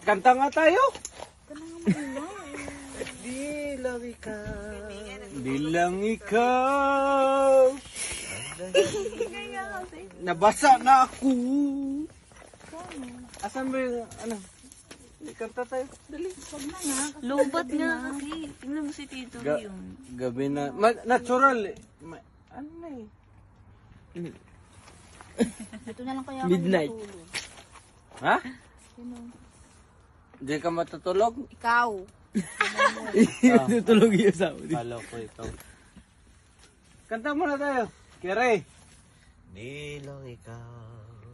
Kanta nga tayo. Di lang ikaw. Di lang ikaw. Nabasa na ako. Asan ba yung ano? Kanta tayo. Dali. Lobat nga kasi. Tingnan mo si Tito yung. Gabi na. Natural eh. Ano na eh. Ito na lang kaya Midnight. ako matulog. Ha? Hindi ka matutulog? Ikaw. Tutulog yung asawa. Kala ko ito. Kanta muna tayo. Kere. Di lang ikaw.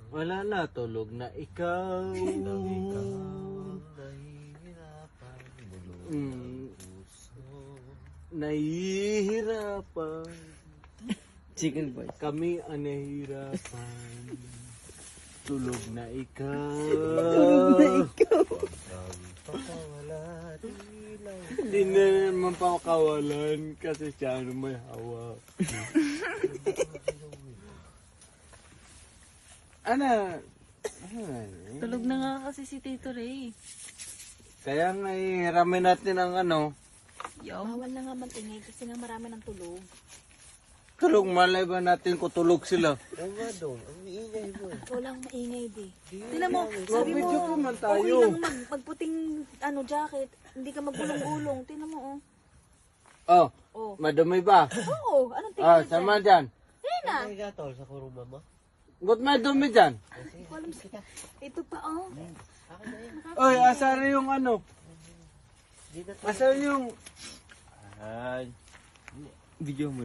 Wala na. Tulog na ikaw. Di lang ikaw. Nahihirapan. Bulong puso. Nahihirapan. Chicken boy. Kami ang nahihirapan. Tulog na ikaw. Pagkawala. Di lang. Hindi na naman pakawalan kasi siya ang may hawak. Ano? Tulog na nga kasi si Tito Ray. Kaya nga ihiramin natin ang ano. Bawal na nga magingay kasi nga marami ng tulog. Tulog, malay ba natin kung tulog sila? Oo nga dong. Ang iingay mo. Ikaw lang maingay di. Tingnan mo. Sabi mo, Video po man tayo. okay lang magputing jacket. Hindi ka magulong-gulong. Tingnan mo oh. Oh, Oh. madumi ba? Oo, anong tingin Ah, mo dyan? sama dyan. Tina, Ay gatol sa kuruma mo. Ba't may dumi dyan? ito pa oh. Oy, asa rin yung ano? Di na Asa yung... Video mo.